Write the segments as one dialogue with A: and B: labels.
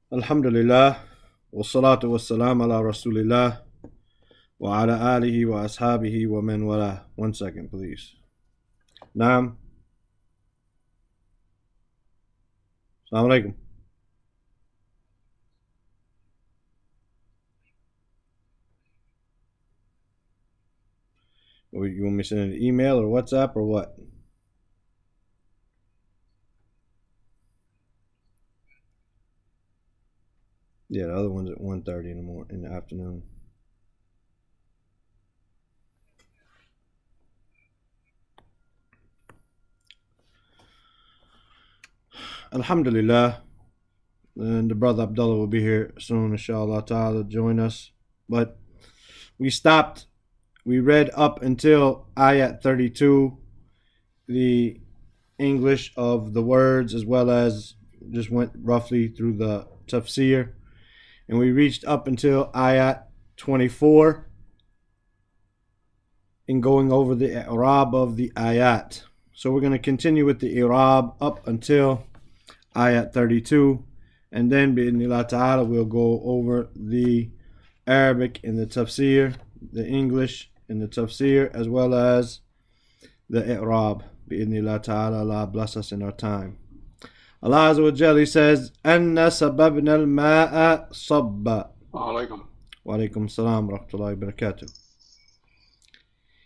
A: Alhamdulillah, wassalatu wassalam ala rasulillah, wa ala alihi wa ashabihi wa man wala. 1 second, please. Naam. Assalamu alaikum. You want me to send an email or WhatsApp or what? Yeah, the other one's at 1:30 in the afternoon. Alhamdulillah. And the brother Abdullah will be here soon, inshallah ta'ala, join us. But we read up until ayat 32, the English of the words, as well as just went roughly through the tafsir. And we reached up until ayat 24 in going over the i'rab of the ayat. So we're going to continue with the i'rab up until ayat 32, and then bi'idhnillah ta'ala we'll go over the Arabic in the tafsir, the English in the tafsir, as well as the i'rab bi'idhnillah ta'ala. Allah bless us in our time. Allah Azza wa Jalla says, Anna sababna al-ma'a sabba.
B: Wa
A: alaikum salam wa rahmatullahi wa barakatuh.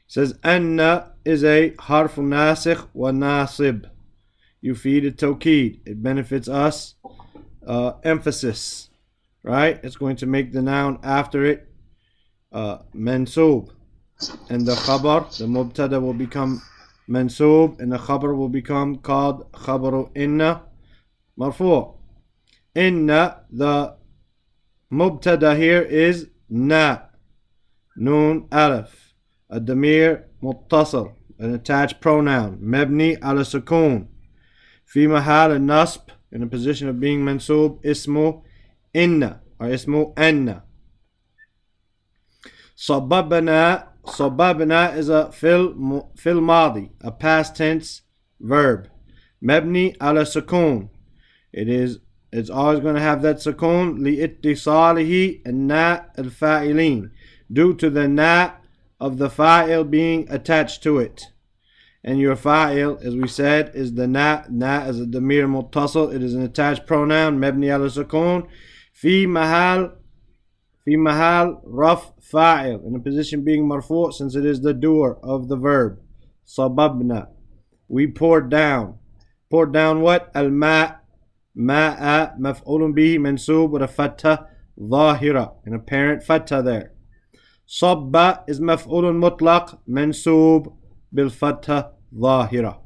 A: Says, Anna is a harf nasikh wa nasib. You feed it tawqeed. It benefits us emphasis. Right? It's going to make the noun after it mansoob. And the khabar, the mubtada will become mansoob, and the khabar will become called khabaru inna marfu'. Inna, the mubtada here is na, noon alif, a damir muttasal, an attached pronoun, mabni ala sukoon, fi mahal al-nasb, in a position of being mansoob, ismu inna, or ismu anna. Sababna is a fil madi, a past tense verb. Mabni ala sukoon. It's always going to have that sukoon li'ittisalihi and na al-fa'ilin, due to the na of the fa'il being attached to it. And your fa'il, as we said, is the na. Na is a damir muttasal. It is an attached pronoun, mabni ala sukoon, fi mahal raf fa'il, in a position being marfu', since it is the doer of the verb. Sababna, we poured down. Poured down what? Al-ma'. Ma'a maf'ulun bihi mansoob with a fatha zahira, an apparent fatha there. Sabba is maf'ulun mutlaq mansoob bil fatha zahira.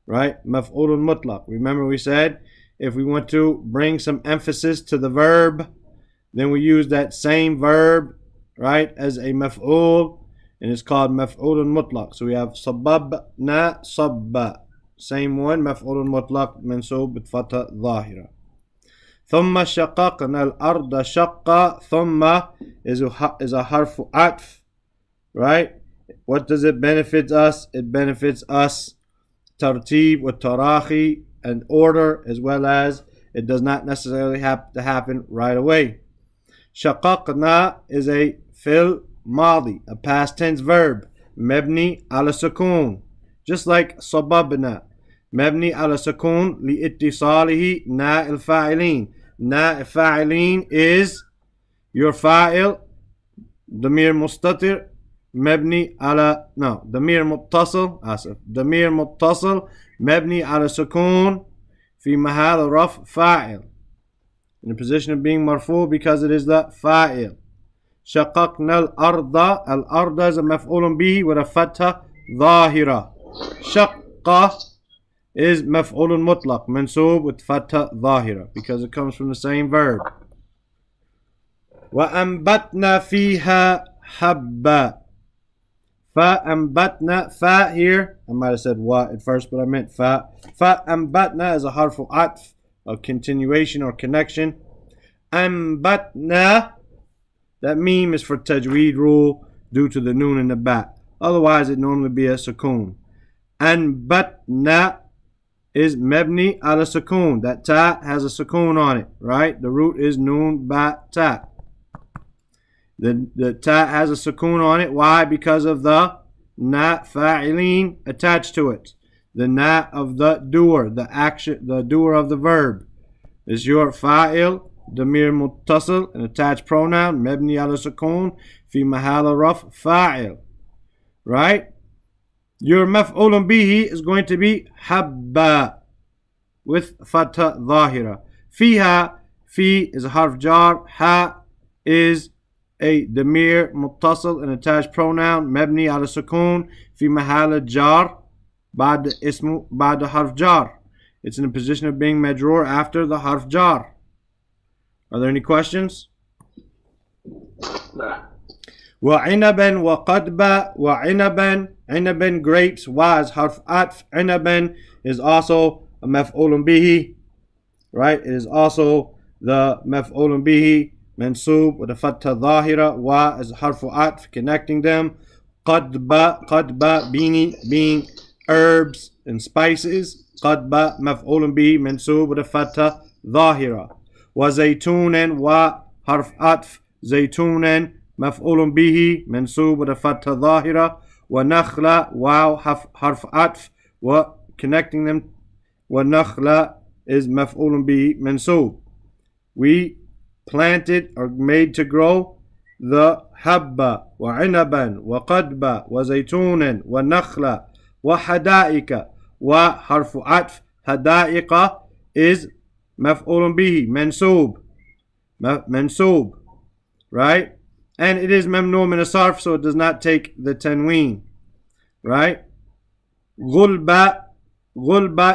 A: Right? Maf'ulun mutlaq. Remember we said if we want to bring some emphasis to the verb, then we use that same verb, right, as a maf'ul, and it's called maf'ulun mutlaq. So we have sababna sabba. Same one, مفعول مطلق منصوب بالفتحة ظاهرة. ثم شققنا الأرض شقة. ثم is a harf atf, right? What does it benefit us? It benefits us tartib wa tarahi, and order, as well as it does not necessarily have to happen right away. شققنا is a fil madi, a past tense verb, mabni ala sukoon, just like sababna. مبني على سكون لاتصاله نا الفاعلين. نا الفاعلين is your fa'il ضمير مستتر مبني على ضمير متصل ضمير متصل مبني على سكون في محل رفع فاعل, in a position of being مرفوع because it is the fa'il. شققنا الأرض. الأرض is a مفعول به with a فتحة ظاهرة. شق is maf'ulun mutlaq mansoob with fatha zahira because it comes from the same verb. وَأَنْبَتْنَا فِيهَا حَبًّا. فَأَنْبَتْنَا, fa here, I might have said wa at first, but I meant fa. فَأَنْبَتْنَا is a harfu atf, a continuation or connection. أَنْبَتْنَا, that meme is for tajweed rule due to the noon and the ba. Otherwise it normally be a sukoon. أَنْبَتْنَا is mabni ala sukoon. That ta has a sukoon on it, right? The root is noon ba ta. The ta has a sukoon on it. Why? Because of the na fa'ilin attached to it. The na of the doer, the action, the doer of the verb. Is your fa'il, damir muttasil, an attached pronoun, mabni ala sukoon, fi mahala raf fa'il. Right? Your maf'ulun bihi is going to be habba with fatha dhahira. Fiha, fi is a harf jar, ha is a damir muttasil, an attached pronoun, mabni ala sukoon, fi mahala jar, ba'da ismu, ba'da harf jar. It's in a position of being majroor after the harf jar. Are there any questions? وعنبا وقدبا وعنبا. عنبا grapes. Was harf atf. عنبا is also a maf'ulun bihi. Right? It is also the maf'ulun bihi mansub with a fatha dhahira. Wa is harfu atf connecting them. Qadba being herbs and spices. قدبا مفعول به منصوب with a fatha ظاهرة. وزيتونا وحرف عطف زيتونا مفعول به منصوب with a fatha ظاهرة. ونخلة واو حرف عطف و connecting them. ونخلة is مفعول به منصوب. We planted or made to grow the habba وعنبا وقدبا وزيتونا ونخلة وحدائق. Wa harfu atf hadaiqa is maf'ulun bihi mansub, right? And it is mamnu min as-sarf, so it does not take the tanween, right? Ghulba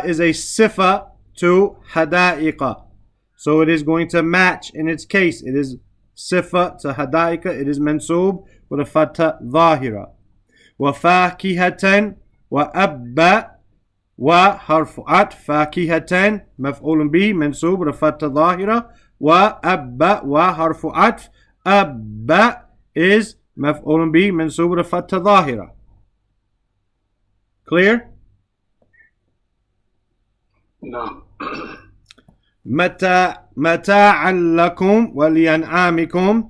A: is a sifa to hadaiqa, so it is going to match in its case. It is sifa to hadaiqa, it is mansub with a fatha dhahira. Wa fakihatan wa abba وحرف عطف فاكهة مفعول به منصوب بفتحة ظاهرة. وأب وحرف عطف أب is مفعول به منصوب بفتحة ظاهرة. Clear?
B: No.
A: متاعا لكم ولأنعامكم.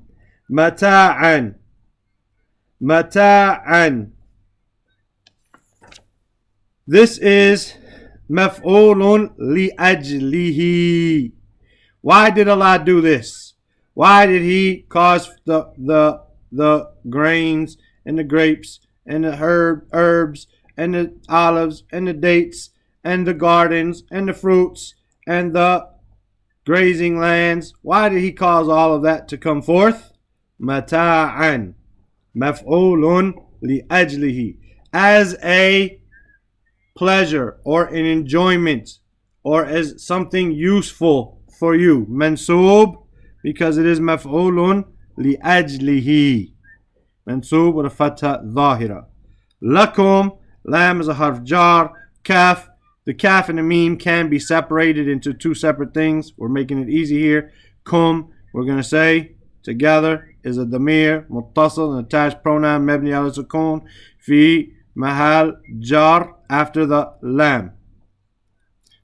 A: متاعا. This is maf'ulun li'ajlihi. Why did Allah do this? Why did He cause the grains and the grapes and the herbs and the olives and the dates and the gardens and the fruits and the grazing lands? Why did He cause all of that to come forth? Mata'an. Maf'ulun li'ajlihi. As a pleasure or an enjoyment or as something useful for you. Mansub because it is maf'ulun li'ajlihi. Mansub with a fatha dhahira. Lakum, lam is a harf jar. Kaf, the kaf and the meme can be separated into two separate things. We're making it easy here. Kum, we're going to say together, is a damir, muttasil, an attached pronoun, mabni ala sukun, fi mahal jar, after the lam.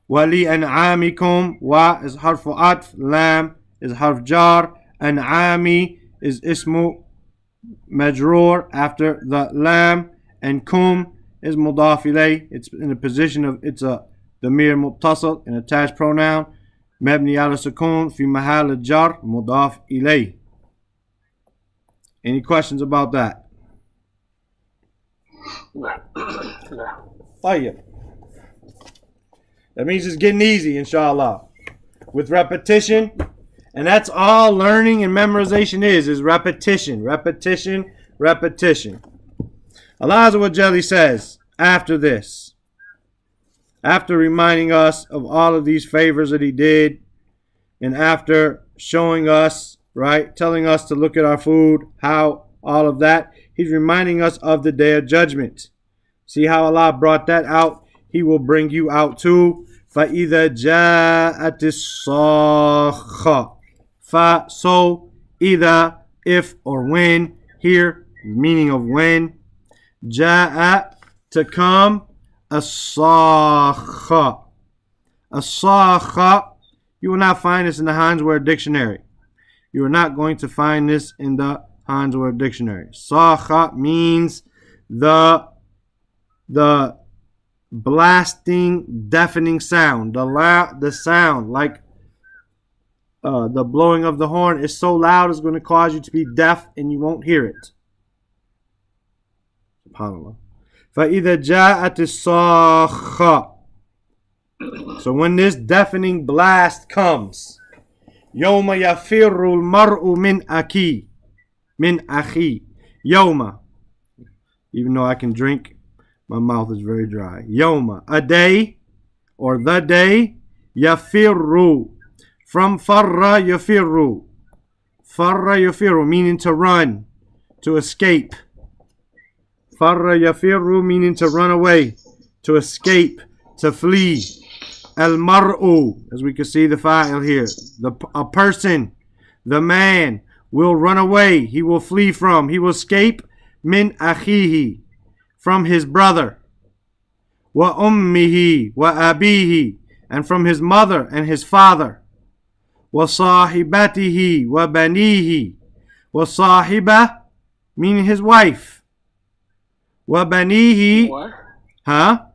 A: Wali an'amikum, wa is harfu atf, lam is harf jar, an'ami is ismu majroor after the lam, and kum is mudaf ilay. It's in the position of, it's a damir muttasil, an attached pronoun, mabni ala sukun, fi mahal jar, mudaf ilay. Any questions about that? طيب. That means it's getting easy, inshallah. With repetition. And that's all learning and memorization is repetition. Repetition. Repetition. Allah Azza wa Jalla says, after this, after reminding us of all of these favors that He did, and after showing us, right, telling us to look at our food, how all of that, He's reminding us of the Day of Judgment. See how Allah brought that out? He will bring you out too. فَإِذَا جَاءَتِ الصَّاخَّةُ. So, either, if, or when. Here, meaning of when. جَاءَ, to come. الصَّاخَّةُ. As-sakha, you will not find this in the Heinz Word Dictionary. You are not going to find this in the Heinz Word Dictionary. Sakha means the blasting, deafening sound. The sound, like the blowing of the horn, is so loud it's going to cause you to be deaf and you won't hear it. SubhanAllah. فَإِذَا جَاءَتِ الصَّاخَّةُ, so when this deafening blast comes, يَوْمَ يَفِرُّ الْمَرْءُ مِنْ أَخِي يَوْمَ, even though I can drink, my mouth is very dry. Yawma, a day, or the day. Yafirru, from farra yafirru. Farra yafirru, meaning to run, to escape. Farra yafirru, meaning to run away, to escape, to flee. Al-mar'u, as we can see the file here. A person, the man, will run away. He will flee from, he will escape. Min akhihi, from his brother, wa ummihi wa abihi, and from his mother and his father, wa sahibatihi wa banihi, wa sahiba, meaning his wife, wa banihi, huh?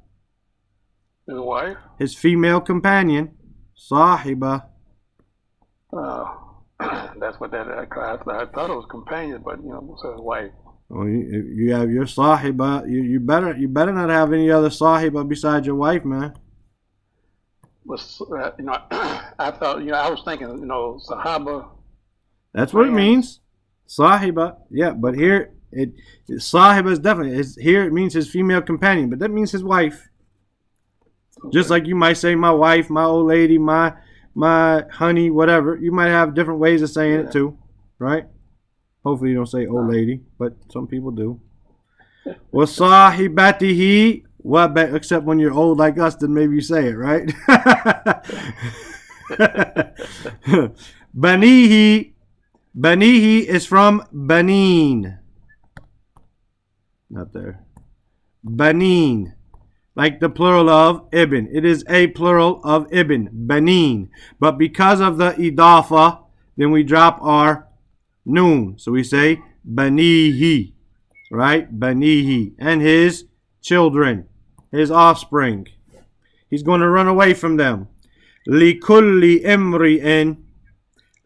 B: His wife?
A: His female companion, sahiba.
B: That's what that, I thought it was companion, but you know, so his wife.
A: Well, you have your sahiba. You better not have any other sahiba besides your wife, man.
B: Was you know, I thought, you know, I was thinking, you know, sahaba.
A: That's what it means, sahiba. Yeah, but here sahiba is definitely here. It means his female companion, but that means his wife. Okay. Just like you might say my wife, my old lady, my honey, whatever. You might have different ways of saying it too, right? Hopefully you don't say old lady, but some people do. وَصَاحِبَتِهِ except when you're old like us, then maybe you say it, right? Banihi. Banihi is from Banin. Not there. Banin. Like the plural of Ibn. It is a plural of Ibn. Banin. But because of the idafa, then we drop our noon. So we say Banihi. Right? Banihi. And his children. His offspring. He's going to run away from them. Likulli imri'in.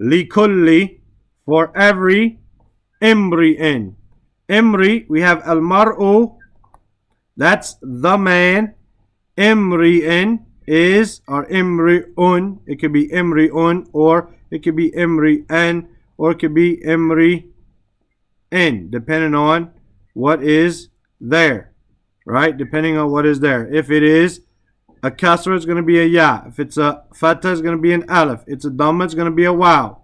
A: Likulli, for every, imri'in. Imri, we have al-mar'u, that's the man. Imri'in is, or imri'un, it could be imri'un, or it could be imri'an, or it could be imri'in, depending on what is there. Right? Depending on what is there. If it is a kasra, it's going to be a ya. If it's a fatha, it's going to be an alif. It's a dhamma, it's going to be a waw.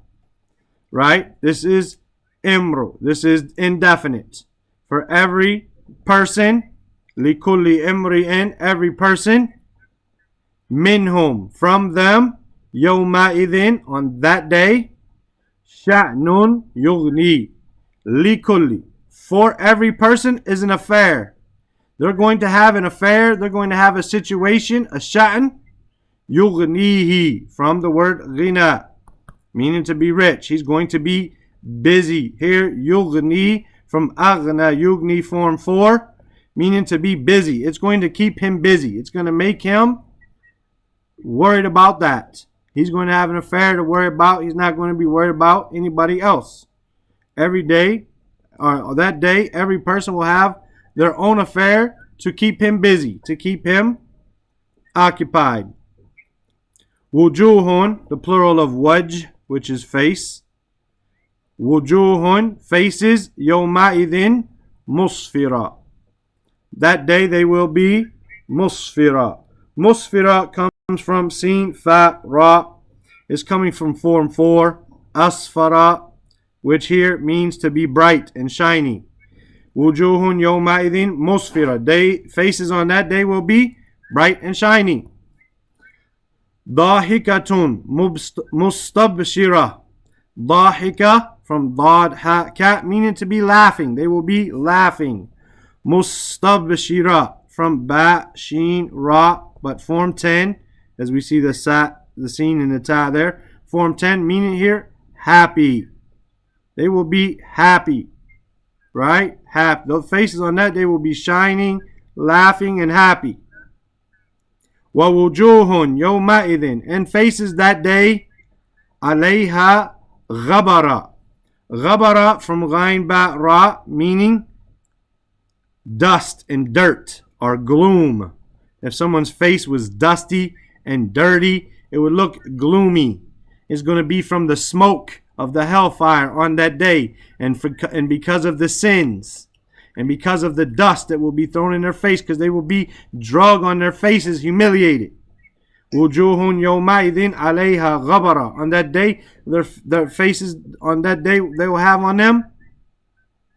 A: Right? This is imru. This is indefinite. For every person, likulli imri'in, every person, minhum, from them, yawma idhin, on that day, sha'nun yughni, likulli, for every person is an affair. They're going to have an affair. They're going to have a situation, a sha'an. Yughnihi, from the word ghina, meaning to be rich. He's going to be busy. Here, yughni, from aghna, yughni, form 4, meaning to be busy. It's going to keep him busy. It's going to make him worried about that. He's going to have an affair to worry about. He's not going to be worried about anybody else. Every day, or that day, every person will have their own affair to keep him busy, to keep him occupied. Wujuhun, the plural of wajh, which is face. Wujuhun, faces, yawma'idhin, musfira. That day they will be musfira. Musfira comes from sin, fa, ra. It's coming from form 4, asfara, which here means to be bright and shiny. Wujuhun yawma'idhin musfira. Faces on that day will be bright and shiny. Dahikatun mustabshira. Dahika, from dad ha ka, meaning to be laughing. They will be laughing. Mustabshira, from ba, sheen, ra, but form 10, as we see the sin and the ta there. Form 10, meaning here, happy. They will be happy, right? Happy. Those faces on that day will be shining, laughing, and happy. وَوُجُوهٌ يَوْمَئِذٍ, and faces that day, عَلَيْهَا غَبَرَ. Ghabara from Ghain Ba Ra, meaning dust and dirt or gloom. If someone's face was dusty and dirty, it would look gloomy. It's going to be from the smoke of the hellfire on that day, and because of the sins, and because of the dust that will be thrown in their face, because they will be drug on their faces, humiliated. Wujuhun yawma'idhin alayha ghabara. On that day, their faces on that day, they will have on them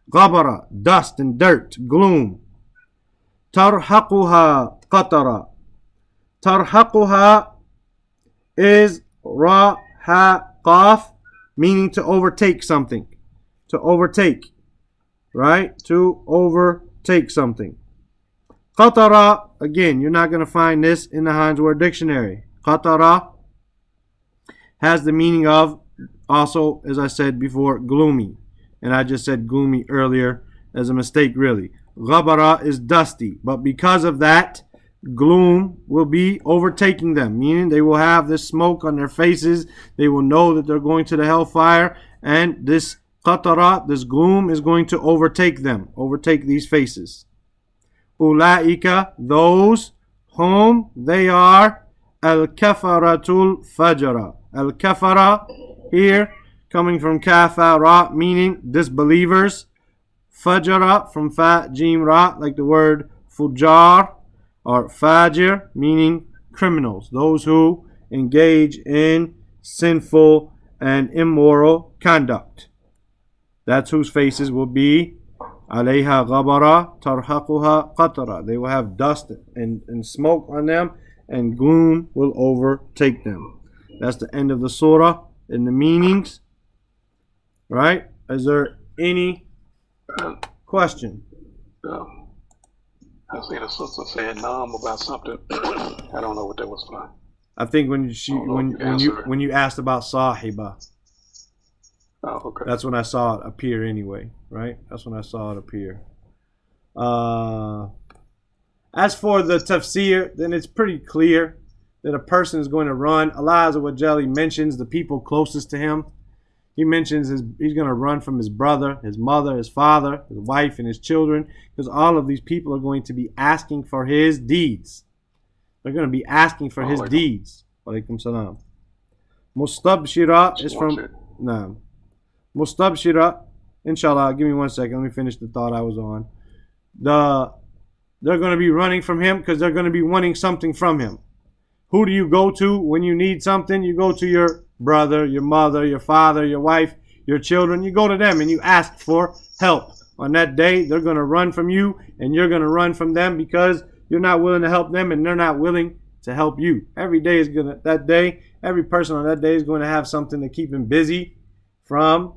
A: ghabara, dust and dirt, gloom. Tarhaquha qatara. Tarhaquha is ra ha qaf, meaning to overtake something. To overtake, right? To overtake something. Qatara, again, you're not going to find this in the Heinz Word Dictionary. Qatara has the meaning of, also, as I said before, gloomy. And I just said gloomy earlier as a mistake, really. Ghabara is dusty. But because of that, gloom will be overtaking them, meaning they will have this smoke on their faces. They will know that they're going to the hellfire. And this qatara, this gloom, is going to overtake them, overtake these faces. Ulaika, those whom they are al-kafaratul fajara. Al-kafara here coming from kafara, meaning disbelievers. Fajara from fa jim ra, like the word fujar or fajir, meaning criminals, those who engage in sinful and immoral conduct. That's whose faces will be alayha ghabara tarhaquha qatara. They will have dust and smoke on them, and gloom will overtake them. That's the end of the surah and the meanings. Right? Is there any question?
B: I see the sister saying about something. I don't know what that was for.
A: I think when you asked about sahiba.
B: Oh, okay.
A: That's when I saw it appear anyway, right? That's when I saw it appear. As for the tafsir, then it's pretty clear that a person is going to run. Allah Azza wa Jalla mentions the people closest to him. He mentions he's going to run from his brother, his mother, his father, his wife, and his children, because all of these people are going to be asking for his deeds. They're going to be asking for his deeds. Walaikum salam. Mustabshira is from... No. Mustabshira, inshallah, give me 1 second. Let me finish the thought I was on. They're going to be running from him because they're going to be wanting something from him. Who do you go to when you need something? You go to your brother, your mother, your father, your wife, your children. You go to them and you ask for help. On that day, they're going to run from you and you're going to run from them because you're not willing to help them and they're not willing to help you. Every day is going to, that day, every person on that day is going to have something to keep him busy from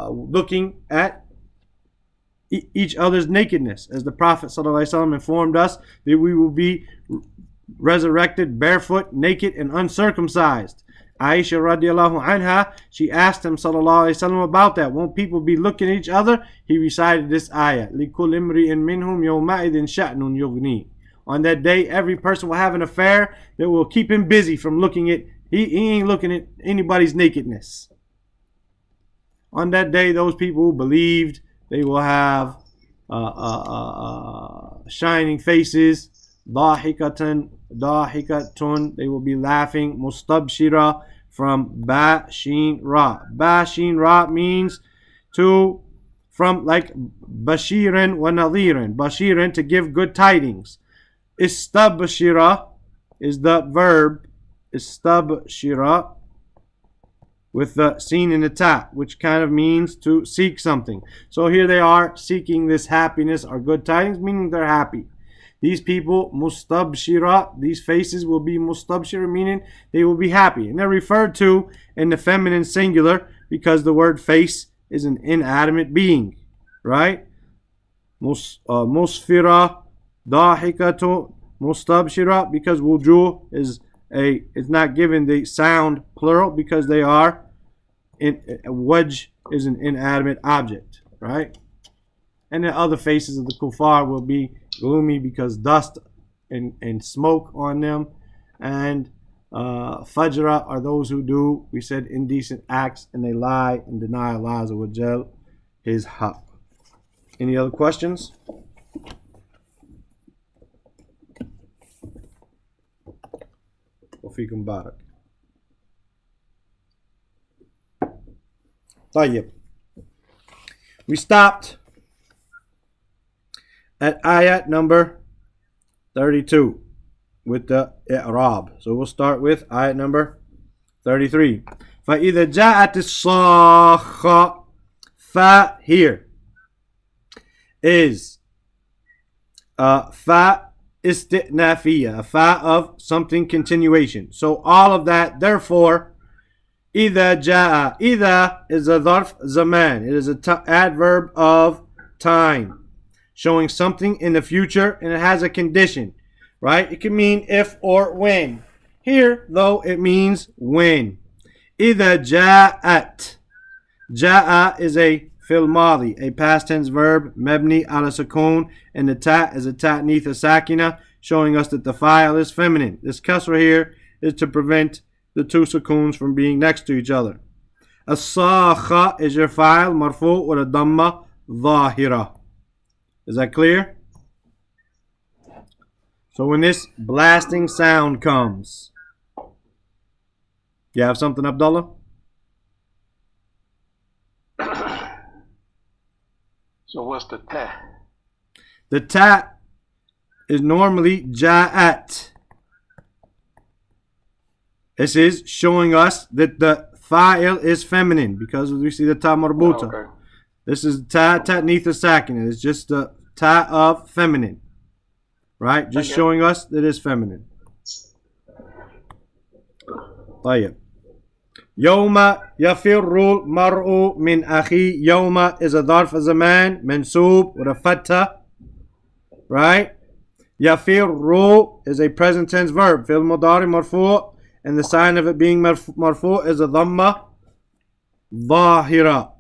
A: looking at each other's nakedness. As the Prophet ﷺ informed us that we will be resurrected barefoot, naked, and uncircumcised. Aisha radiallahu anha, she asked him ﷺ about that. Won't people be looking at each other? He recited this ayah. لِكُلِّ إِمْرِئٍ مِّنْهُمْ يَوْمَئِذٍ شَأْنٌ يُغْنِيهِ. On that day, every person will have an affair that will keep him busy from looking at, he ain't looking at anybody's nakedness. On that day, those people who believed, they will have shining faces, dahikatun, they will be laughing, mustabshira from ba sheen ra. Ba sheen ra means to, from like bashiran wa nadhiran. Bashiran, to give good tidings. Istabshira is the verb, istabshira, with the sin and the ta, which kind of means to seek something. So here they are seeking this happiness or good tidings, meaning they're happy. These people, mustabshira, these faces will be mustabshira, meaning they will be happy. And they're referred to in the feminine singular because the word face is an inanimate being, right? Musfira, dahikatu, mustabshira, because wujuh it's not given the sound plural because they are wajh is an inanimate object, right? And the other faces of the kuffar will be gloomy because dust and smoke on them. And fajra are those who do, we said, indecent acts, and they lie and deny Allah Azza wa Jal his haqq. Any other questions? وفيكم بارك. طيب. We stopped at ayat number 32 with the i'rab. So we'll start with ayat number 33. فَإِذَا جَاءَتِ الصَّاخَّةُ. Fa here is fa istinafiya, a fa of something continuation. So all of that, therefore, إِذَا جَاءَ. إِذَا is a dharf zaman. It is an adverb of time, showing something in the future, and it has a condition, right? It can mean if or when. Here, though, it means when. إِذَا جَاءَت. Ja'a is a fil madi, a past tense verb, mabni ala sukoon, and the ta is a ta'nitha sakina, showing us that the fa'il is feminine. This kasra here is to prevent the two sukoons from being next to each other. As-sakha is your fa'il, marfu' with a dhamma dhahira. Is that clear? So when this blasting sound comes, you have something, Abdullah?
B: So what's the ta?
A: The ta is normally ja'at. This is showing us that the fa'il is feminine because we see the ta marbuta.
B: Okay.
A: This is ta'nitha sakin. It's just the ta of feminine. Right? Just showing us that it's feminine. طيب. يوم يفر المرء من أخي. يوم is a ظرف زمان منصوب with a fatha, right? يفر is a present tense verb, فعل مضارع مرفوع, and the sign of it being مرفوع is a ضمة ظاهرة.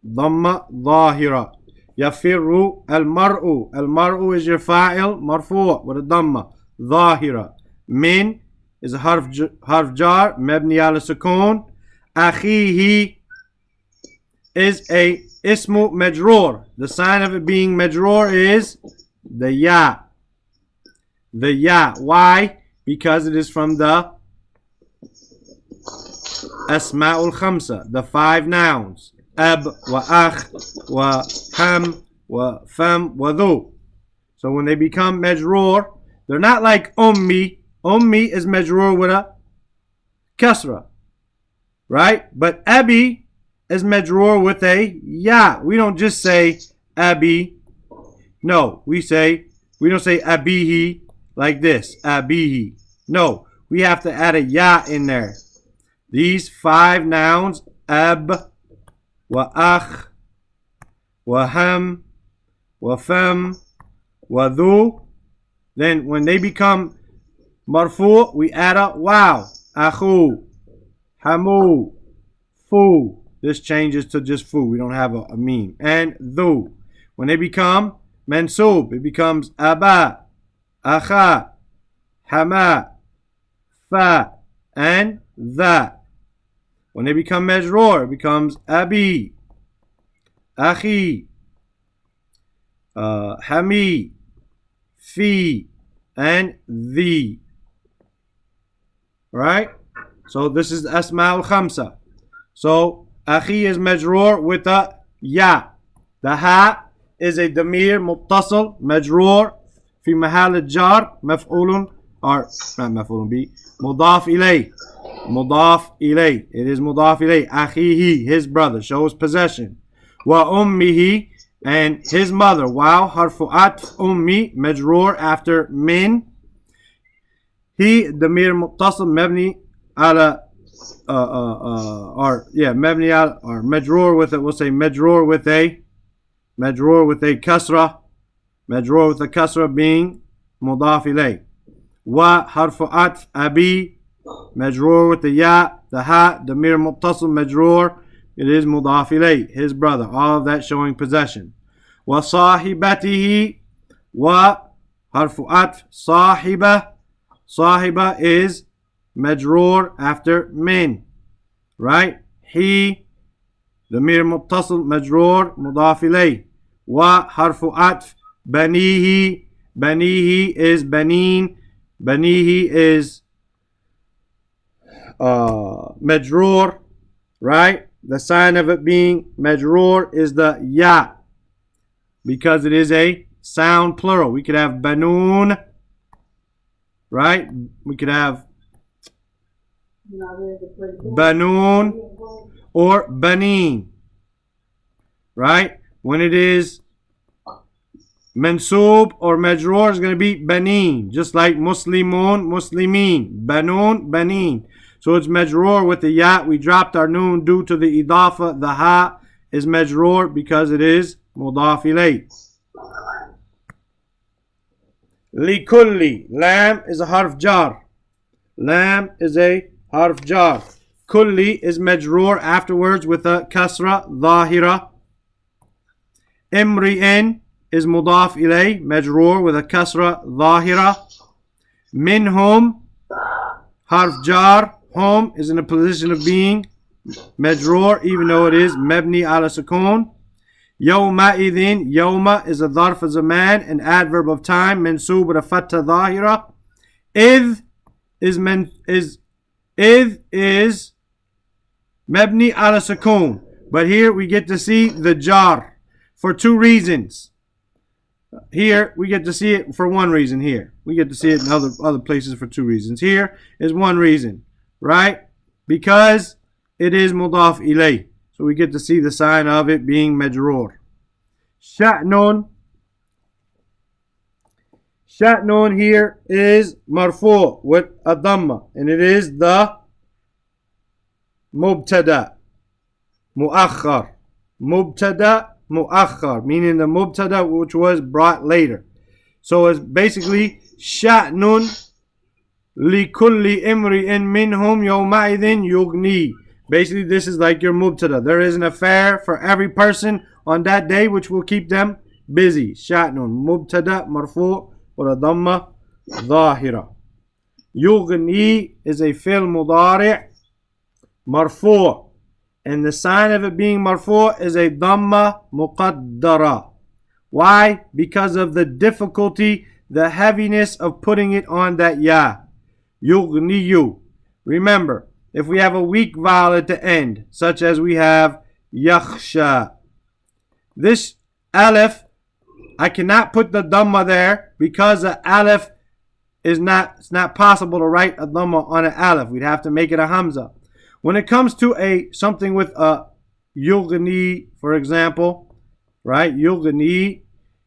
A: ضمة ظاهرة. يفر المرء. المرء is your فاعل مرفوع with a ضمة ظاهرة. من is a harf jar مبني على سكون. أخيه is a ismu majroor. The sign of it being majroor is the ya. The ya. Why? Because it is from the asma'ul khamsa, the 5 nouns. Ab wa akh wa ham wa fam wa dhu. So when they become majroor, they're not like ummi. Ummi is majroor with a kasra. Right? But Abi is majroor with a ya. We don't just say Abi. No, we don't say Abihi like this. Abihi. No, we have to add a ya in there. These 5 nouns, ab, wa akh, wa ham, wa fam, wa dhu. Then when they become marfu, we add a wow. Akhu. Hamu, fu. This changes to just fu. We don't have a meme. And dhu. When they become mansub, it becomes aba, akha, hama, fa, and dha. When they become majroor, it becomes abi, akhi, hami, fi, and the. Right? So this is Asma'ul Khamsa. So Akhi is majroor with a ya. The ha is a damir muttasal majroor fi mahal al-jar maf'ulun, or not maf'ulun bi, mudaf ilay. Mudaf ilay. It is mudaf ilay. Akhihi, his brother, shows possession. Wa ummihi, and his mother. Wow, harfu atf ummi majroor after min. He damir muttasal mabni ala mabni ala, or majroor with it. We'll say majroor with a kasra. Majroor with a kasra being mudaf ilay. وحرف عطف أبي مجرور with the ya, the ha, ضمير متصل مجرور, it is مضاف إليه, his brother, all of that showing possession. وصاحبته وحرف عطف صاحبة, صاحبة is مجرور after من, right? he ضمير متصل مجرور مضاف إليه. وحرف عطف بنيه, بنيه is بنين, بنيه is majroor, right? The sign of it being majroor is the ya, because it is a sound plural. We could have banoon, right? We could have banoon or banin, right? When it is mansoob or majroor, is going to be banin, just like muslimun, muslimin, banoon, banin. So it's majroor with the ya. We dropped our noon due to the idafa. The ha is majroor because it is mudaf ilayh. Likulli, lam is a harf jar. Lam is a harf jar. Kulli is majroor afterwards with a kasra, dhahira. Imri'in is mudaf ilayh, majroor with a kasra, dhahira. Minhum, harf jar. Hum is in a position of being majroor, even though it is mabni ala sukun. Yawma idhin, yawma is a dharf as a man, an adverb of time, mansoob with a fatta dhahira. Idh is mabni ala sukun. But here we get to see the jar for two reasons. Here we get to see it for one reason. Here we get to see it in other places for two reasons. Here is one reason, right? Because it is mudaf ilay. So we get to see the sign of it being majroor. Sha'nun. Sha'nun here is marfu' with a dhamma. And it is the mubtada. Mu'akhar. Mubtada mu'akhar. Meaning the mubtada which was brought later. So it's basically sha'nun likulli imri'in minhum yawma'idhin yughni. Basically, this is like your mubtada. There is an affair for every person on that day which will keep them busy. Sha'nun mubtada marfu' with a dhamma dhahira. Yughni is a fi'l mudari' marfu'. And the sign of it being marfu' is a dhamma muqaddara. Why? Because of the difficulty, the heaviness of putting it on that ya. Yughniyu. Remember, if we have a weak vowel at the end, such as we have yakhsha, this alif, I cannot put the dhamma there because the alif is not, it's not possible to write a dhamma on an alif. We'd have to make it a hamza. When it comes to something with a yughni, for example, right? Yughni,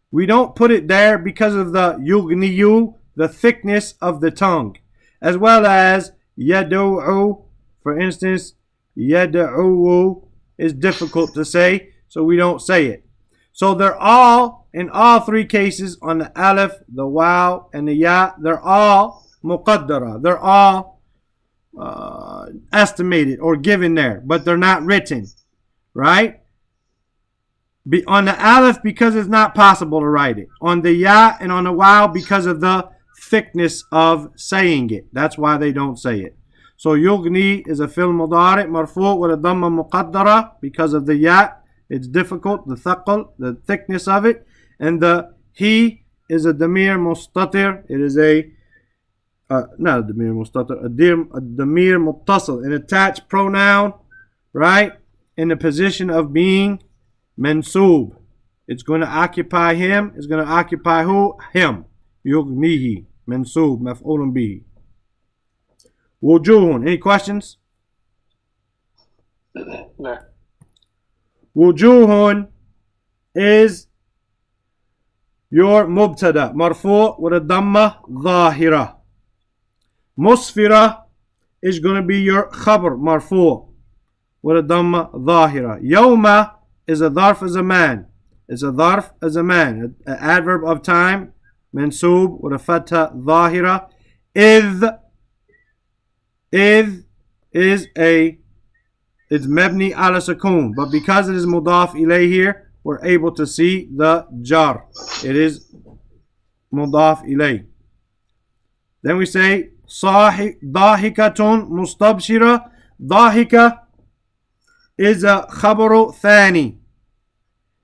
A: we don't put it there because of the yughniyu, the thickness of the tongue, as well as yadu'u. For instance, yadu'u is difficult to say, so we don't say it. So they're all, in all three cases, on the alif, the waw, and the ya, they're all muqaddara. They're all estimated or given there, but they're not written, right? On the alif, because it's not possible to write it. On the ya and on the waw, because of the thickness of saying it. That's why they don't say it. So yughni is a fi'l mudari' marfu' with a dhamma muqaddara because of the ya. It's difficult, the thaqal, the thickness of it. And the he is a damir mustatir. It is not a damir mustatir, a damir muttasil, an attached pronoun, right? In the position of being mansoob. It's going to occupy him. It's going to occupy who? Him. Yughnihi. Mansoob. Maf'ulun bihi. Wujuhun. Any questions?
B: No.
A: Wujuhun is your mubtada. Marfu' with a dhamma dhahira. Musfira is going to be your khabar. Marfu' with a dhamma dhahira. Yawma is a dharf as a man. It's a dharf as a man. An adverb of time. Mansoob with a fatha dhahira. إذ is it's mabni ala sukoon, but because it is mudaf ilay here, we're able to see the jar. It is mudaf ilay. Then we say ضاحكة mustabshira. ضاحكة is a khabaru thani.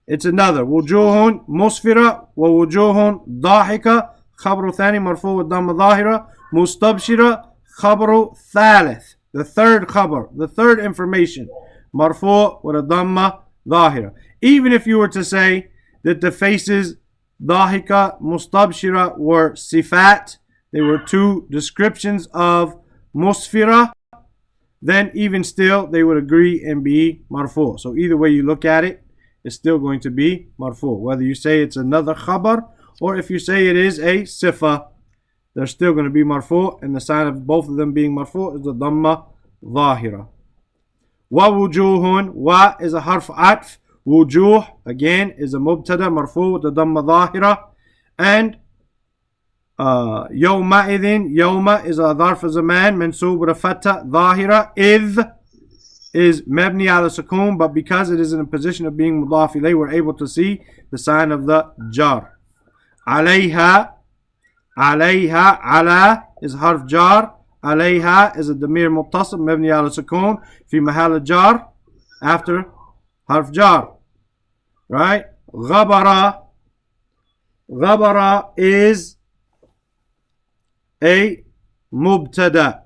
A: It's another. وجوه مسفرة ووجوه ضاحكة خبر ثاني مرفوع والضمة ظاهرة. mustabshira خبر ثالث. The third khabar, the third information. مرفوع with a dhamma ظاهرة. Even if you were to say that the faces ضاحكة mustabshira were sifat, they were two descriptions of musfira, then even still they would agree and be marfu. So either way you look at it, it's still going to be marfu. Whether you say it's another khabar or if you say it is a sifa, they're still going to be marfu, and the sign of both of them being marfu is the dhamma ظاهرة. Wa wujuhun, wa is a harf atf. Wujuh again is a mubtada marfu with the dhamma ظاهرة. And يومئذ, yawma is a dharf zaman mansub with a fatha ظاهرة. إذ is mabni ala sukoon, but because it is in a position of being mudaf ilayh, we're able to see the sign of the jar. عليها, عليها, ala is harf jar. عليها is a damir muttasil mabni ala sukoon fi mahal jar after harf jar. Right? غبرة, غبرة is a mubtada.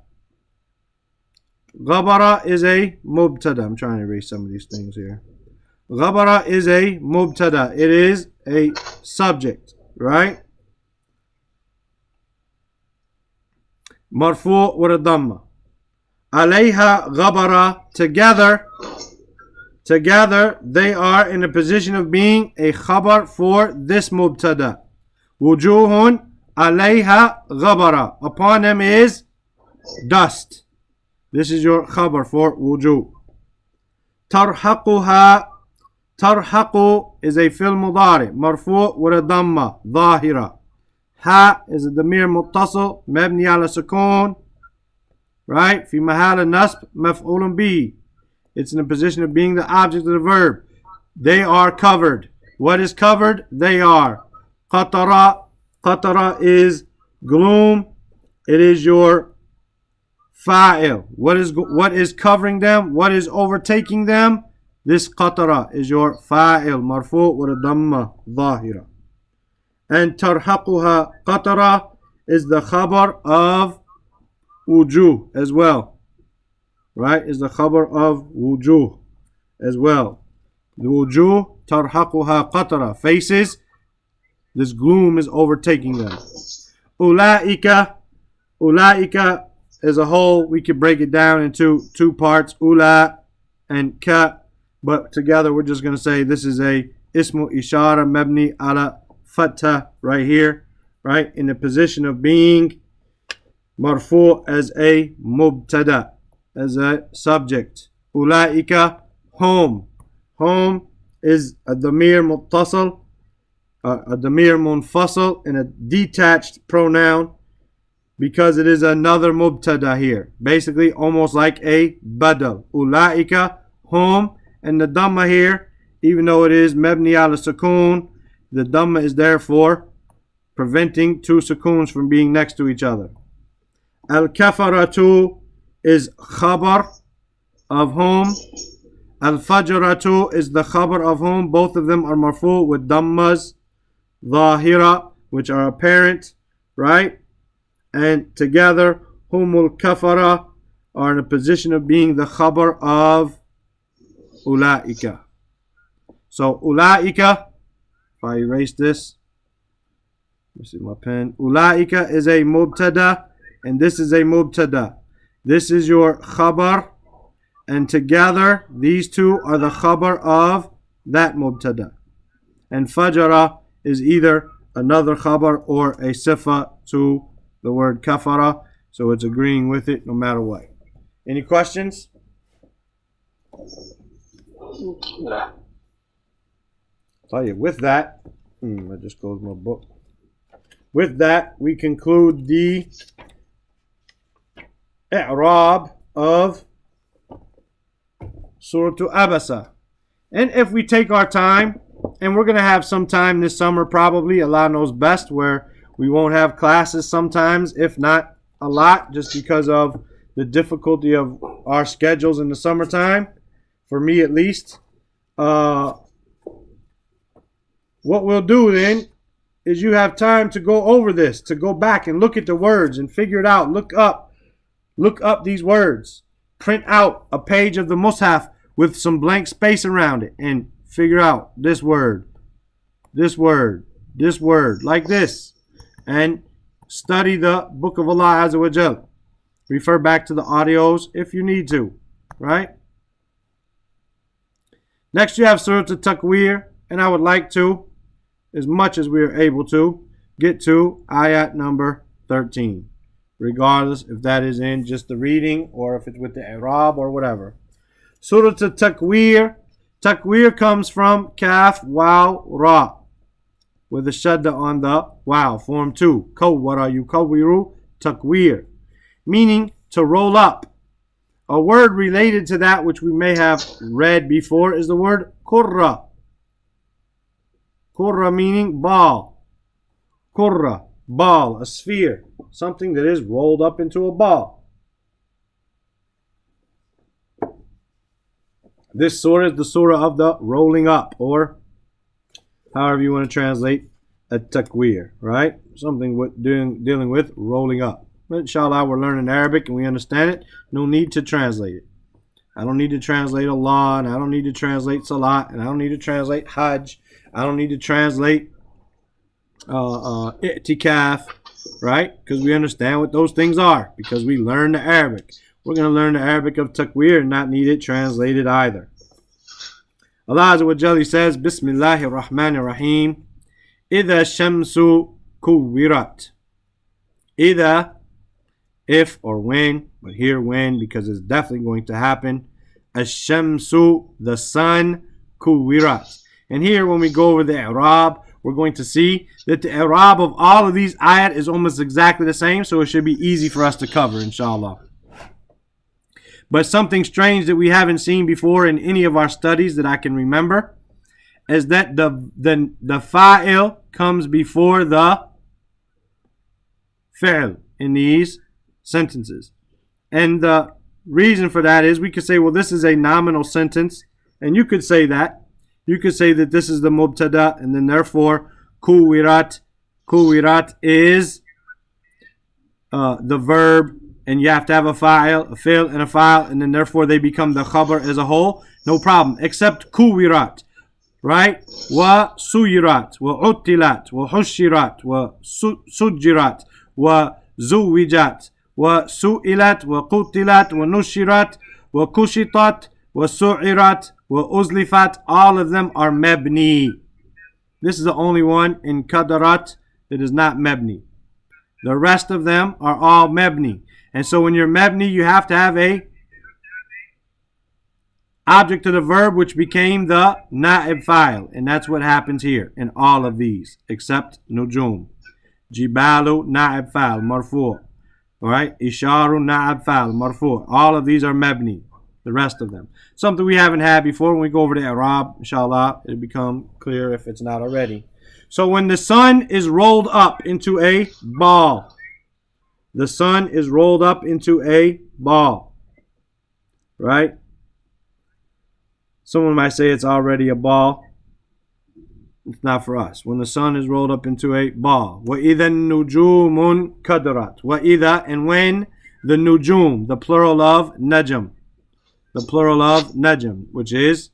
A: غبرة is a mubtada. I'm trying to erase some of these things here. غبرة is a mubtada. It is a subject, right? مرفوع with a dhamma. عليها غبرة, together they are in a position of being a khabar for this mubtada. وجوه عليها غبرة, upon them is dust. This is your khabar for wujuh. ترحقها, ترحق is a fil mudari marfu' with a dhamma ظاهرة. Ha is a damir muttasil mabni ala sukoon, right? في محل النصب مفعول به. It's in a position of being the object of the verb. They are covered. What is covered? They are. قطرة, قطرة is gloom. It is your fa'il. What is covering them? What is overtaking them? This qatara is your fa'il marfu' with a dhamma ظاهرة. And tarhaquha qatara is the khabar of wujuh as well. Right? Is the khabar of wujuh as well. The wujuh tarhaquha qatara, faces, this gloom is overtaking them. Ulaika, ulaika as a whole, we could break it down into two parts, ula and ka, but together we're just going to say this is a ismu ishara mabni ala fatha right here, right, in the position of being marfu as a mubtada, as a subject. Ulaika, home. Home is a damir muttasal, a damir munfasal, and a detached pronoun, because it is another mubtada here. Basically almost like a badal. Ulaika, home, and the dhamma here, even though it is mabni ala sukoon, the dhamma is therefore preventing two sukoons from being next to each other. Al-kafaratu is khabar of home. Al-fajratu is the khabar of home. Both of them are marfu with dhammas ظاهرة, which are apparent, right? And together, humul kafara are in a position of being the khabar of ulaika. So ulaika, if I erase this, let me see my pen. Ulaika is a mubtada, and this is a mubtada. This is your khabar, and together these two are the khabar of that mubtada. And fajara is either another khabar or a sifa to the word kafara, so it's agreeing with it no matter what. Any questions?
B: Yeah.
A: Tell you, with that, I just closed my book. With that, we conclude the i'rab of Surah Abasa. And if we take our time, and we're going to have some time this summer probably, Allah knows best, where we won't have classes sometimes, if not a lot, just because of the difficulty of our schedules in the summertime, for me at least. What we'll do then is you have time to go over this, to go back and look at the words and figure it out. Look up these words. Print out a page of the Mus'haf with some blank space around it and figure out this word, like this. And study the Book of Allah Azza wa Jal. Refer back to the audios if you need to, right? Next you have Surah At-Takwir, and I would like to, as much as we are able to, get to ayat number 13, regardless if that is in just the reading or if it's with the i'rab or whatever. Surah At-Takwir. Takwir comes from kaf, waw, ra, with a shadda on the wow, form 2. Kawwara yukawwiru takwir, meaning to roll up. A word related to that which we may have read before is the word kurra. Kurra meaning ball. Kurra, ball, a sphere, something that is rolled up into a ball. This surah is the surah of the rolling up, or however you want to translate At-Takwir, right? Something with dealing with rolling up. But inshallah, we're learning Arabic and we understand it. No need to translate it. I don't need to translate Allah, and I don't need to translate Salat, and I don't need to translate Hajj. I don't need to translate I'tikaf, right? Because we understand what those things are, because we learn the Arabic. We're going to learn the Arabic of Takwir and not need it translated either. Allah Azza wa Jalla says, Bismillahir Rahmanir Rahim. إِذَا الشَّمْسُ كُوِّرَتْ. Either, if or when, but here when, because it's definitely going to happen. Ash-shamsu, the sun, kuwirat. And here when we go over the i'rab, we're going to see that the i'rab of all of these ayat is almost exactly the same, so it should be easy for us to cover, inshallah. But something strange that we haven't seen before in any of our studies that I can remember is that the fa'il comes before the fi'l in these sentences. And the reason for that is we could say, well, this is a nominal sentence, and you could say that. You could say that this is the mubtada, and then therefore kuwirat is the verb, and you have to have a fa'il, a fi'l, and a fa'il, and then therefore they become the khabar as a whole. No problem, except kuwirat, right? Wa suyirat, wa uttilat, wa hushirat, wa sujirat, wa zuwijat, wa su'ilat, wa qutilat, wa nushirat, wa kushitat, wa su'irat, wa uzlifat. All of them are mebni. This is the only one in kadarat that is not mebni. The rest of them are all mebni. And so when you're mebni, you have to have a object of the verb which became the na'ib fa'il. And that's what happens here in all of these, except nujum. Jibalu na'ib fa'il, marfu'. Alright? Isharu na'ib fa'il, marfu'. All of these are mebni. The rest of them. Something we haven't had before. When we go over to i'rab, inshallah, it'll become clear if it's not already. So when the sun is rolled up into a ball, the sun is rolled up into a ball, right? Someone might say it's already a ball. It's not for us. When the sun is rolled up into a ball. وَإِذَا النُّجُومٌ كَدَرَتْ. وَإِذَا, and when the nujum, the plural of najm. The plural of najm, which is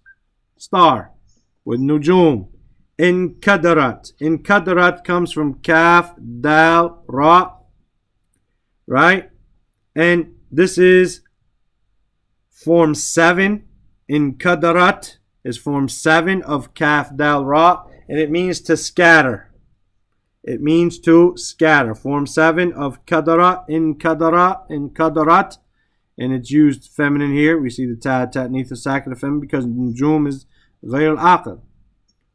A: star, with nujum. In kadarat. In kadarat comes from kaf, dal, ra, right? And this is form 7. In kadarat is form 7 of kaf, dal, ra, and it means to scatter. It means to scatter. Form 7 of kadara, in kadara, in kadarat. And it's used feminine here. We see the ta'nith sakin feminine because nujum is ghayr al-aql,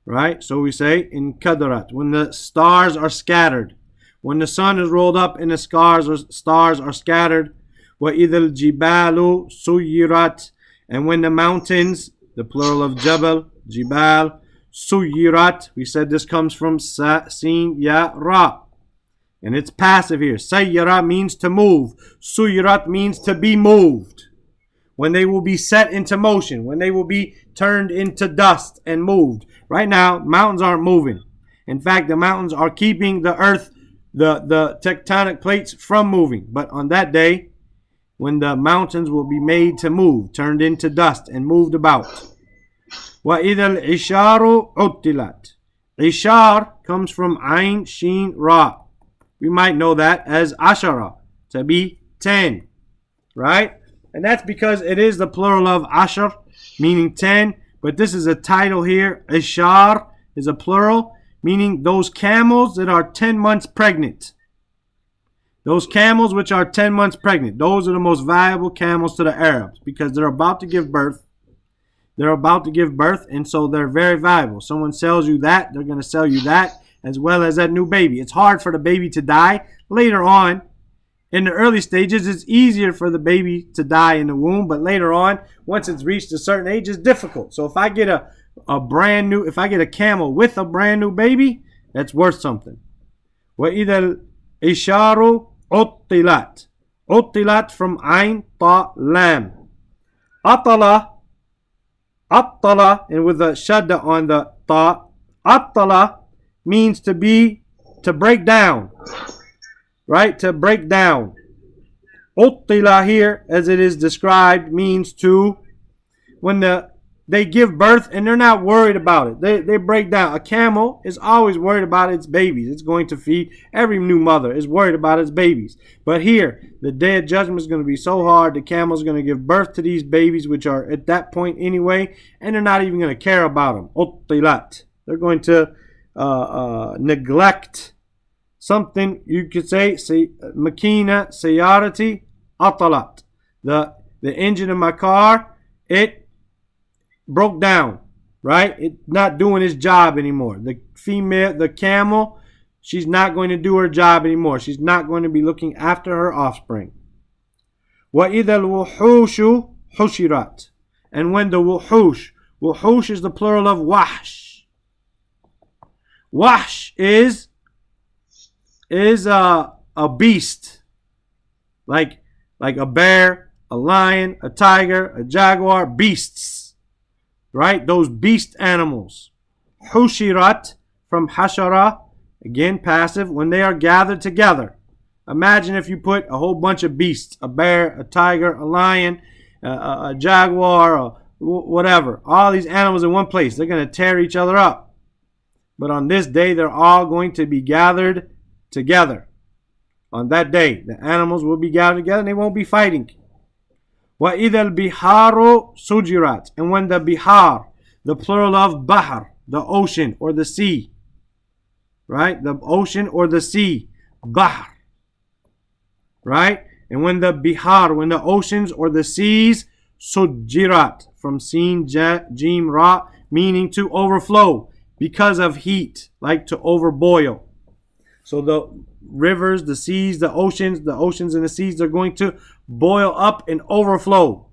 A: right? So we say in kadarat, when the stars are scattered. When the sun is rolled up and the stars are scattered, وَإِذَا الْجِبَالُ سُيِّرَتْ. And when the mountains, the plural of jabal, jibal, suyirat, we said this comes from sa, sin, ya, ra. And it's passive here. Sayyara means to move. Suyirat means to be moved. When they will be set into motion, when they will be turned into dust and moved. Right now, mountains aren't moving. In fact, the mountains are keeping the earth, the tectonic plates from moving. But on that day, when the mountains will be made to move, turned into dust and moved about. وَإِذَا الْعِشَارُ عُطِّلَتْ. Ishar comes from Ain, Shin, Ra. We might know that as Ashara, to be 10. Right? And that's because it is the plural of Ashar, meaning 10. But this is a title here. Ishar is a plural, meaning those camels that are 10 months pregnant. Those camels which are 10 months pregnant. Those are the most valuable camels to the Arabs because they're about to give birth. They're about to give birth, and so they're very valuable. Someone sells you that, they're going to sell you that as well as that new baby. It's hard for the baby to die. Later on, in the early stages, it's easier for the baby to die in the womb, but later on, once it's reached a certain age, it's difficult. So if I get if I get a camel with a brand new baby, that's worth something. وَإِذَا الْإِشَارُ عُطِّلَتْ. عُطِّلَتْ from Ain, Ta, Lam. Atala, and with a shadda on the Ta. Atala means to break down. Right? To break down. Uttila here, as it is described, means to, when they give birth and they're not worried about it. They break down. A camel is always worried about its babies. It's going to feed. Every new mother is worried about its babies. But here, the day of judgment is going to be so hard. The camel's going to give birth to these babies, which are at that point anyway, and they're not even going to care about them. Uttilat. They're going to neglect something. You could say makina sayarati atalat. The engine of my car, it broke down, right? It's not doing its job anymore. The camel, she's not going to do her job anymore. She's not going to be looking after her offspring. وَإِذَا الْوُحُوشُ حُشِرَتْ. And when the wuhush is the plural of wahsh. Wahsh is a beast, like a bear, a lion, a tiger, a jaguar, beasts. Right? Those beast animals. Hushirat from hashara, again passive, when they are gathered together. Imagine if you put a whole bunch of beasts, a bear, a tiger, a lion, a jaguar, whatever, all these animals in one place. They're going to tear each other up. But on this day, they're all going to be gathered together. On that day, the animals will be gathered together and they won't be fighting. وَإِذَا الْبِحَارُ سُجِرَتْ. And when the bihar, the plural of bahar, the ocean or the sea, right? The ocean or the sea, bahr, right? And when the bihar, when the oceans or the seas, sujirat, from sin, jim, ra, meaning to overflow because of heat, like to overboil. So the rivers, the seas, the oceans and the seas are going to boil up and overflow.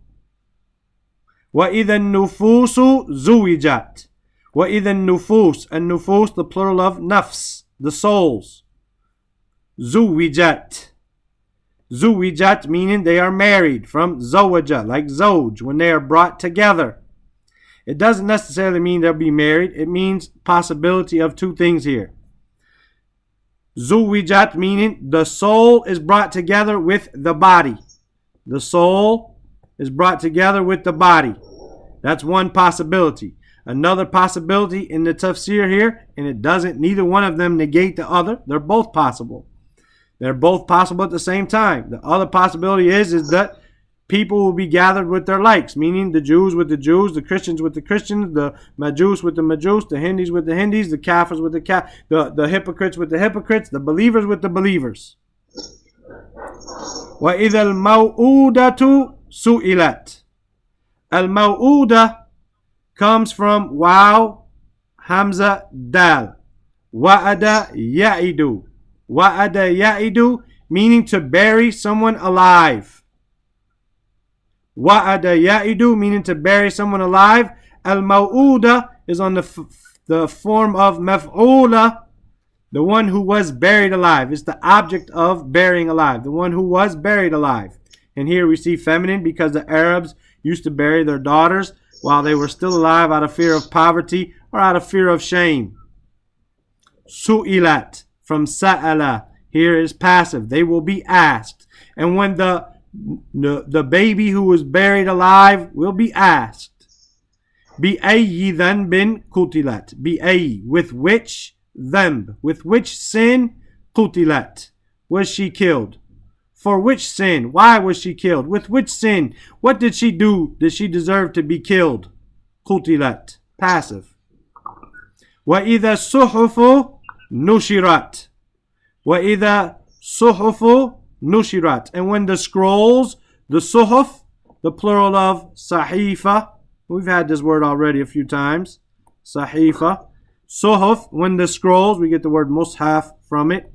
A: وَإِذَا النُّفُوسُ زُوِّجَتْ. وَإِذَا النُّفُوس. And nufus, the plural of nafs, the souls. زُوِّجَتْ. Zuwijat meaning they are married, from zawaja, like zoj, when they are brought together. It doesn't necessarily mean they'll be married. It means possibility of two things here. Zuwijat meaning the soul is brought together with the body. The soul is brought together with the body. That's one possibility. Another possibility in the tafsir here, and it doesn't, neither one of them negate the other. They're both possible. They're both possible at the same time. The other possibility is that people will be gathered with their likes, meaning the Jews with the Jews, the Christians with the Christians, the Majus with the Majus, the Hindis with the Hindis, the Kafirs with the hypocrites with the hypocrites, the believers with the believers. وَإِذَا الْمَوْءُودَةُ سُئِلَتْ. Al-Maw'udah comes from Waw, Hamza, Dal. Wa'ada ya'idu. Wa'ada ya'idu, meaning to bury someone alive. Wa'ada ya'idu, meaning to bury someone alive. Al-maw'uda is on the form of maf'ula, the one who was buried alive. It's the object of burying alive, the one who was buried alive. And here we see feminine because the Arabs used to bury their daughters while they were still alive out of fear of poverty or out of fear of shame. Su'ilat, from sa'ala. Here is passive. They will be asked. And when the baby who was buried alive will be asked. بِأَيِّ ذَنْبٍ قُتِلَتْ بِأَيِّ, with which dhanb, with which sin, قُتِلَتْ, was she killed? For which sin? Why was she killed? With which sin? What did she do? Did she deserve to be killed? قُتِلَتْ, passive. وَإِذَا الصُّحُفُ نُشِرَتْ وَإِذَا الصُّحُفُ نُشِرَتْ, and when the scrolls, the suhuf, the plural of sahifa, we've had this word already a few times. Sahifa. Suhuf, when the scrolls, we get the word mushaf from it.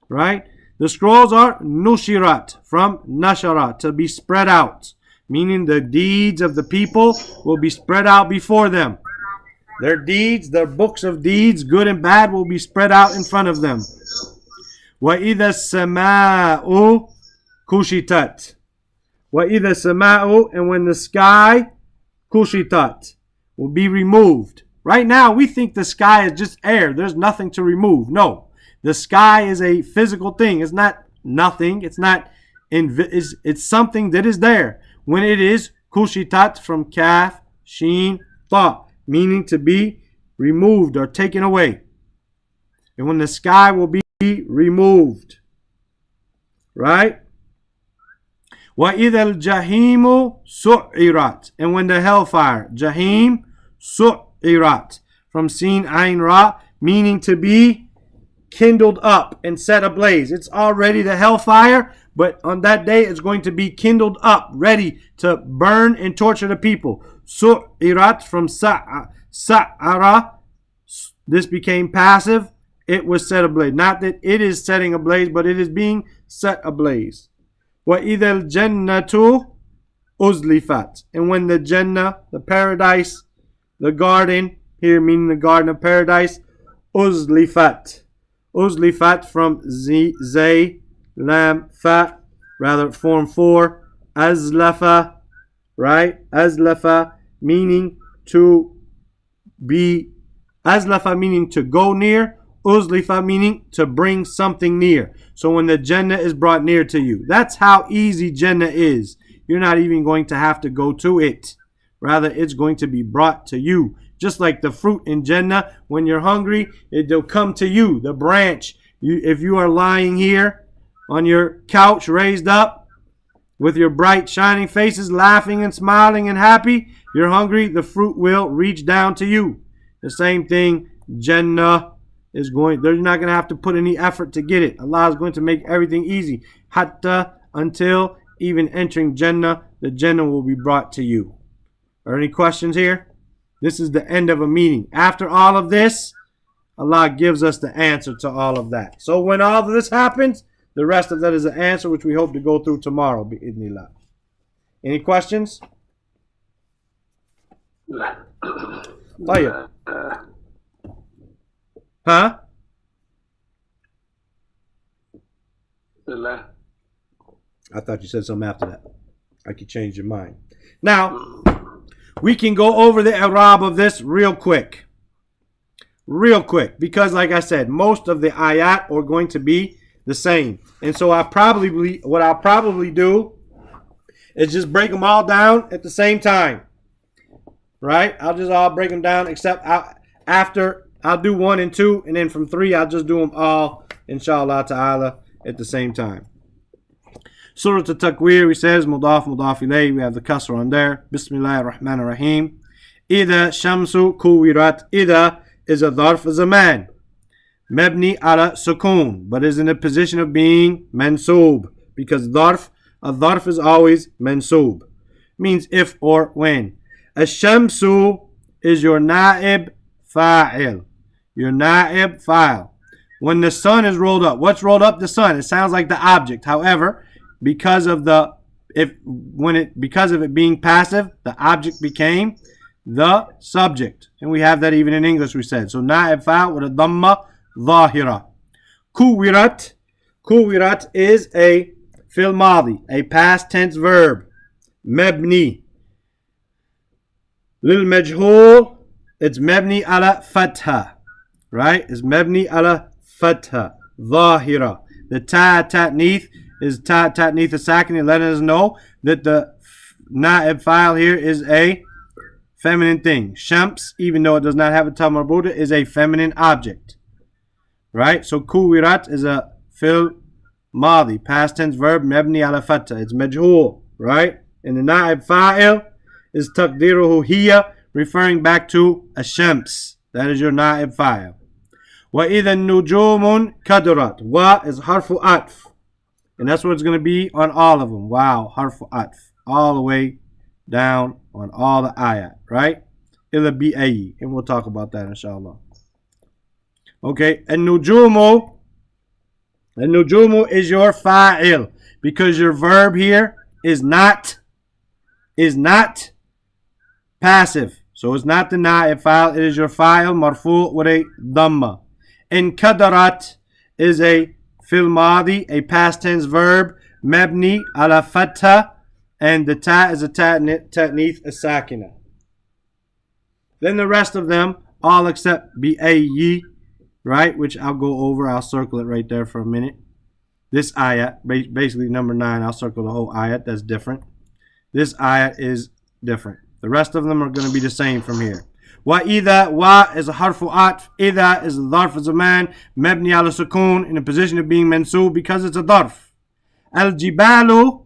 A: Right? The scrolls are nushirat, from nasharat, to be spread out. Meaning the deeds of the people will be spread out before them. Their deeds, their books of deeds, good and bad, will be spread out in front of them. وَإِذَا السَّمَاءُ كُشِطَتْ وَإِذَا السَّمَاءُ, and when the sky kushitat, will be removed. Right now we think the sky is just air. There's nothing to remove. No. The sky is a physical thing. It's not nothing. It's not it's something that is there. When it is kushitat, from kaf, sheen, ta, meaning to be removed or taken away. And when the sky will be removed. Right? وَإِذَا الْجَحِيمُ سُعِّرَتْ, and when the hellfire, jahim, su'irat, from sin ayn ra, meaning to be kindled up and set ablaze. It's already the hellfire, but on that day it's going to be kindled up, ready to burn and torture the people. Su'irat, from sa'ara, this became passive. It was set ablaze. Not that it is setting ablaze, but it is being set ablaze. وَإِذَا الْجَنَّةُ أُزْلِفَتْ, and when the Jannah, the paradise, the garden, here meaning the garden of paradise, أُزْلِفَتْ. أُزْلِفَتْ, from zay, lam, fa, rather form 4, أَزْلَفَ, right? أَزْلَفَ, meaning to be, أَزْلَفَ meaning to go near, Uzlifa meaning to bring something near. So when the Jannah is brought near to you, that's how easy Jannah is. You're not even going to have to go to it. Rather, it's going to be brought to you. Just like the fruit in Jannah, when you're hungry, it'll come to you, the branch. If you are lying here on your couch raised up with your bright shining faces, laughing and smiling and happy, you're hungry, the fruit will reach down to you. The same thing, Jannah is going, they're not going to have to put any effort to get it. Allah is going to make everything easy. Hatta, until even entering Jannah, the Jannah will be brought to you. Are any questions here? This is the end of a meeting. After all of this, Allah gives us the answer to all of that. So when all of this happens, the rest of that is the answer, which we hope to go through tomorrow, bi'idhnillah. Any questions? طيب. Huh? I thought you said something after that. I could change your mind. Now, we can go over the i'rab of this real quick. Real quick. Because like I said, most of the ayat are going to be the same. And so what I'll probably do is just break them all down at the same time. Right? I'll just all break them down, except after I'll do 1 and 2, and then from 3 I'll just do them all, inshallah ta'ala, at the same time. Surah At-Takwir, we says, mudaf ilayh, we have the kasr on there. Bismillahir Rahmanir Rahim. Ida shamsu kuwirat. Ida is a dharf zaman. Mabni ala sukun, but is in a position of being mansoob, because a dharf is always mansoob. Means if or when. Ash-shamsu is your na'ib fa'il. Your na'ib fa'il. When the sun is rolled up. What's rolled up? The sun. It sounds like the object. However, because of the because of it being passive, the object became the subject. And we have that even in English, we said. So na'ib fa'il with a dhamma dhahira. Kuwirat. Kuwirat is a fil madi, a past tense verb. Mabni. Lil majhul, it's mabni ala fatha. Right? It's mabni ala fatha. Dhahira. The ta'nith is ta'nith as-sakina, letting us know that the na'ib fa'il here is a feminine thing. Shams, even though it does not have a ta marbuta, is a feminine object. Right? So kuwirat is a fil madi, past tense verb, mabni ala fatha. It's majhul, right? And the na'ib fa'il is taqdiruhu hiya, referring back to ash-shams. That is your na'ib fa'il. وَإِذَا النُّجُومٌ كَدُرَتْ. Wa is harfu atf. And that's what it's going to be on all of them. Wow, harfu atf. All the way down on all the ayat, right? It'll be ayi. And we'll talk about that inshallah. Okay, النُّجُومُ is your fa'il. Because your verb here is not passive. So it's not the na'ib fa'il. It is your fa'il marfu' with a dhamma. And kadarat is a fil madi, a past tense verb, mabni ala fatha, and the ta is a ta'nith as-sakina. Then the rest of them, all except bi'ayyi, right, which I'll go over. I'll circle it right there for a minute. This ayat, basically number 9, I'll circle the whole ayat. That's different. This ayat is different. The rest of them are going to be the same from here. وَإِذَا wa is a harfu atf. إِذَا is a dharf zaman, mabni ala sukun, in a position of being mansub because it's a dharf. Al-jibalu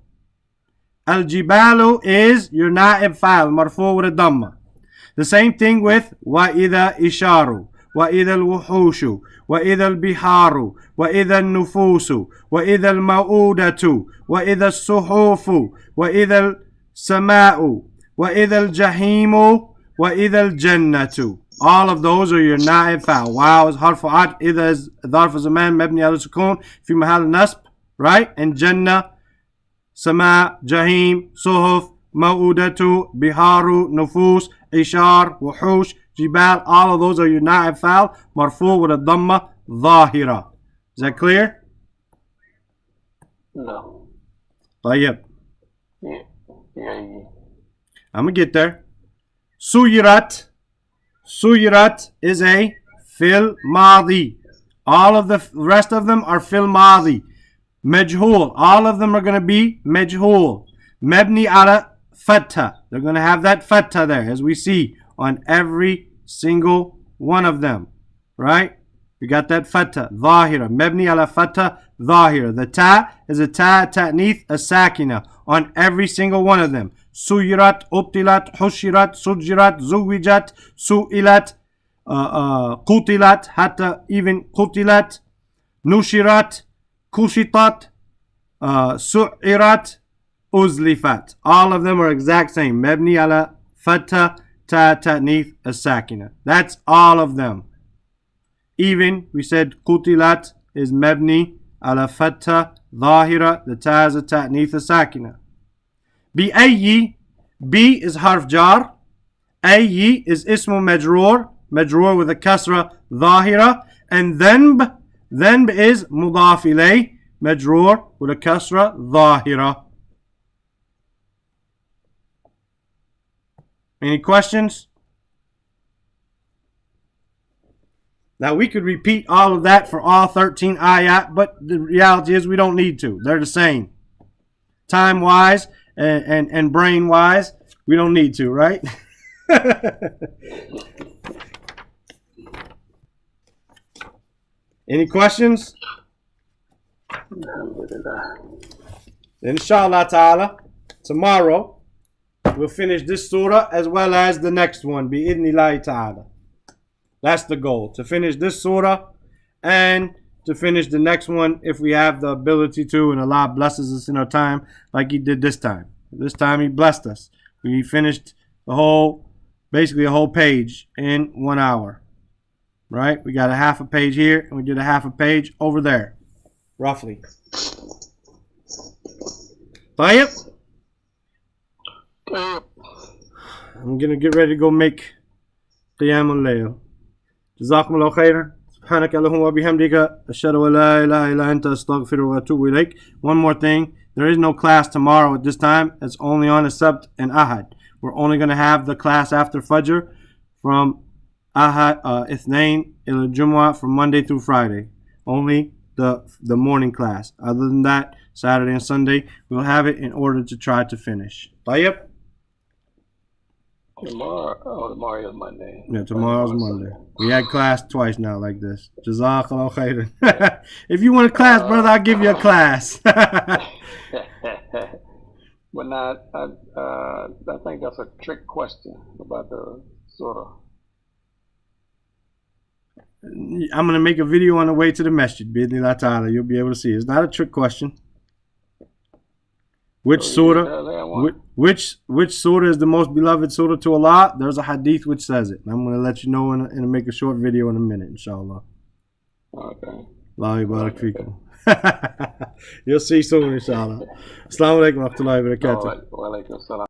A: is your na'ib fa'il, marfu with a dhamma. The same thing with وَإِذَا إِشَارُ, وَإِذَا الْوُحُوشُ, وَإِذَا الْبِحَارُ, وَإِذَا النُّفُوسُ, وَإِذَا الْمَوْءُودَةُ, وَإِذَا الصُّحُوفُ, وَإِذَا السَّمَاءُ, وَإِذَا الْجَحِيمُ, وَإِذَا الْجَنَّةُ. All of those are your na'ib fa'il. Wow is harfu atf. إِذَا is dharf zaman, mabni ala sukun, fi mahal nasb, right? And Jannah, Sama, Jahim, Suhuf, Ma'udatu, Biharu, Nufus, Ishar, Wuhush, Jibal. All of those are your na'ib fa'il, marfu with a dhamma dhahira. Is that clear?
B: No.
A: طيب.
B: Yeah.
A: I'm going to get there. Suyirat is a fil madi. All of the rest of them are fil madi. Majhul, all of them are going to be majhul. Mabni ala fatha. They're going to have that fatha there, as we see on every single one of them. Right? We got that fatha. Dhahira. Mabni ala fatha. Dhahira. The ta is a ta'nith as-sakina on every single one of them. Suyirat, Uttilat, Hushirat, Sujirat, Zuwijat, Su'ilat, Qutilat, hatta even Qutilat, Nushirat, Kushitat, Su'irat, Uzlifat. All of them are exact same. Mabni ala fatha ta'nith as-sakina. That's all of them. Even we said Qutilat is mabni ala fatha dhahira. The ta is a ta'nith as-sakina. بأي, B is harf jar. أي is ismu majroor with a kasra dhahira. And dhanb is mudaf ilay, majroor with a kasra dhahira. Any questions? Now we could repeat all of that for all 13 ayat, but the reality is we don't need to. They're the same. Time-wise and brain-wise, we don't need to, right? Any questions? Inshallah ta'ala, tomorrow we'll finish this surah as well as the next one, bi-idhnillahi ta'ala. That's the goal, to finish this surah and to finish the next one if we have the ability to, and Allah blesses us in our time like He did this time. This time He blessed us. We finished basically a whole page in 1 hour. Right? We got a half a page here and we did a half a page over there. Roughly. طيب. I'm gonna get ready to go make Qiyam al-Layl. جزاكم الله خيرا. سبحانك اللهم وبحمدك أشهد أن لا إله إلا أنت أستغفرك وأتوب إليك. One more thing, there is no class tomorrow at this time. It's only on a Sabt and Ahad. We're only going to have the class after Fajr from Ahad, Ithnain ila Jumu'ah from Monday through Friday. Only the morning class. Other than that, Saturday and Sunday, we'll have it in order to try to finish. Tayyip?
B: Tomorrow is Monday.
A: Yeah, tomorrow's Monday. We had class twice now like this. Jazakallah khairan. If you want a class, brother, I'll give you a class.
B: But now, I think that's a trick question about the surah.
A: I'm going to make a video on the way to the masjid. Bidnillah ta'ala. You'll be able to see. It's not a trick question. Which surah? Which surah is the most beloved surah to Allah? There's a hadith which says it. I'm going to let you know and make a short video in a minute, inshallah.
B: Okay.
A: Allah barak fikum. You'll see soon, inshallah. Assalamu alaikum wa rahmatullahi wa barakatuh.
B: Wa alaikum salam.